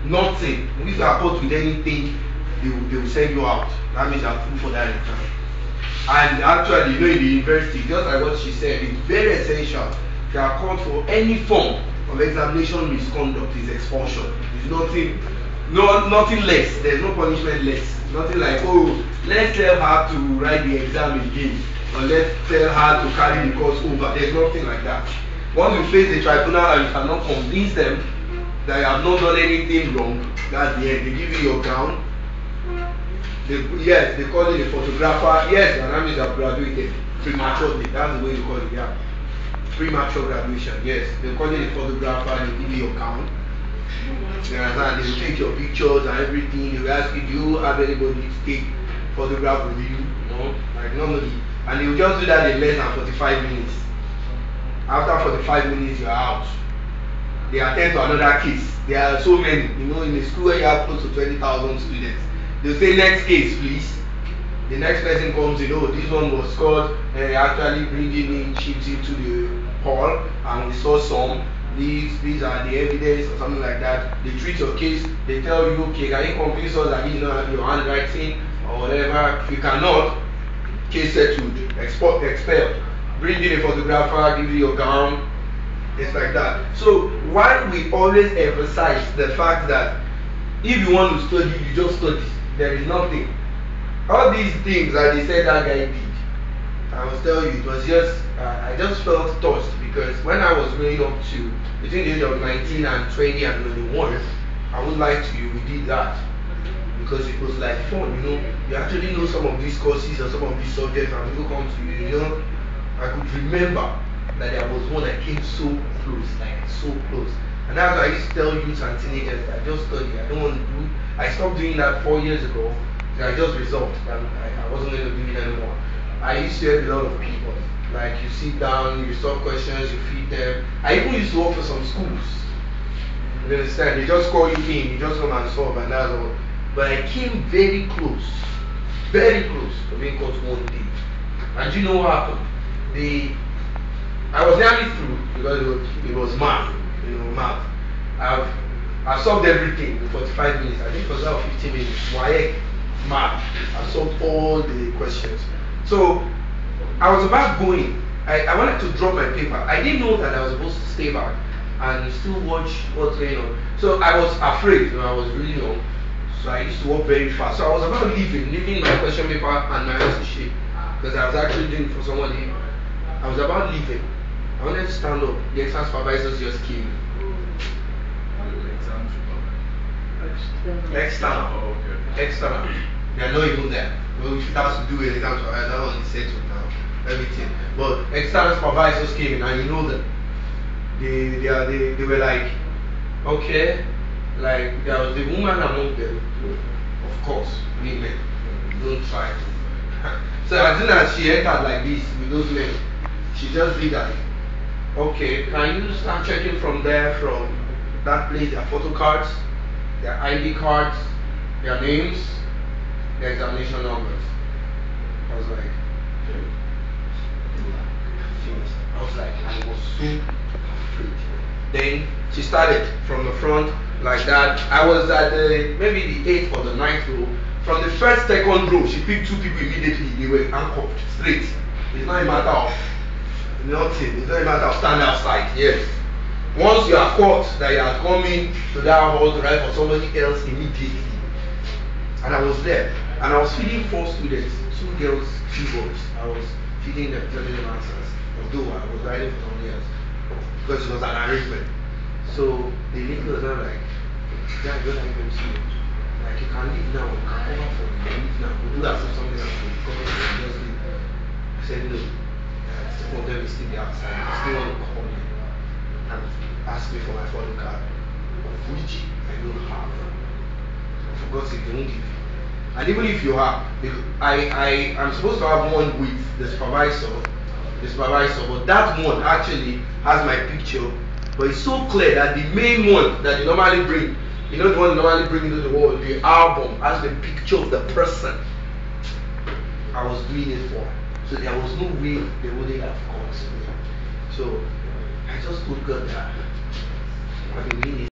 Nothing. If you are caught with anything, they will send you out. That means you are through for that exam. And actually, in the university, just like what she said, it's very essential. If you are caught for any form of examination misconduct, is expulsion. It's nothing less. There's no punishment less. Nothing like, oh, let's tell her to write the exam again, or let's tell her to carry the course over. There's nothing like that. Once you face the tribunal and you cannot convince them that you have not done anything wrong, that's the end. They give you your gown. They call it a photographer. Yes, and that means you have graduated prematurely. That's the way you call it, yeah. Premature graduation, yes. They call it a photographer, they give you your gown. You understand? They will take your pictures and everything. They will ask you, do you have anybody to take photograph with you? No, like normally. And they will just do that in less than 45 minutes. After 45 minutes, you are out. They attend to another case. There are so many, in a school where you have close to 20,000 students. They'll say, next case, please. The next person comes in, oh, this one was called actually bringing in chips into the hall, and we saw some. These are the evidence or something like that. They treat your case. They tell you, okay, can you convince us that you don't have your handwriting or whatever? If you cannot, case settled, expelled. Bring in a photographer, give you your gown. It's like that. So why we always emphasize the fact that if you want to study, you just study. There is nothing. All these things that they said that guy did, I must tell you, it was just, I just felt touched, because when I was growing up to between the age of 19 and 20 and 21, I would lie to you, we did that. Because it was like fun, you actually know some of these courses or some of these subjects, and people come to you, I could remember that there was one that came so close, like so close. And that's why I used to tell youths and teenagers that I just study, I don't want to do. I stopped doing that 4 years ago. I just resolved that I wasn't going to do it anymore. I used to help a lot of people. Like, you sit down, you solve questions, you feed them. I even used to work for some schools. You understand? They just call you in, you just come and solve, and that's all. But I came very close to being caught one day. And you know what happened? I was nearly through, because it was math. Math. I've solved everything in 45 minutes. I think it was about 15 minutes. Why? Math. I solved all the questions. So I was about going. I wanted to drop my paper. I didn't know that I was supposed to stay back and still watch what's going on. So I was afraid. I was really young. So I used to walk very fast. So I was about leaving my question paper and my answer sheet, because I was actually doing it for somebody. I was about leaving. I wanted to stand up. The exam supervisors just came. External. Oh, okay. External. They are not even there. Well, if it has to do with exam supervisors, that one is settled now. Everything. But external supervisors came in, and you know them. They were like, okay, like there was a woman among them. Of course, women. Don't try to. So as soon as she entered like this with those men, she just did that. Okay, can you start checking from there, from that place, their photo cards, their ID cards, their names, their examination numbers? I was like, I was so afraid. Then she started from the front like that. I was at maybe the 8th or the 9th row. From the first, second row, she picked 2 people immediately. They were handcuffed straight. It's not a matter of nothing. It's not a matter of standing outside. Yes. Once you are caught that you are coming to that hall to write for somebody else immediately. And I was there. And I was feeding 4 students, 2 girls, 2 boys. I was feeding them, telling them answers. Although I was writing for somebody else. Because it was an arrangement. So the lady was not like, yeah, don't have them see it. Like, you can leave now, you can cover for you can leave now. We'll do that for something else, we'll cover for you, just leave. I said no. Some of them is still outside. I still want to call me and ask me for my phone card, which I don't have. For God's sake, they won't give you. And even if you have, I'm supposed to have one with the supervisor, but that one actually has my picture, but it's so clear that the main one that you normally bring, the one you normally bring into the world, the album has the picture of the person I was doing it for. So there was no way they wouldn't have caught me. So I just told God that I've been doing it.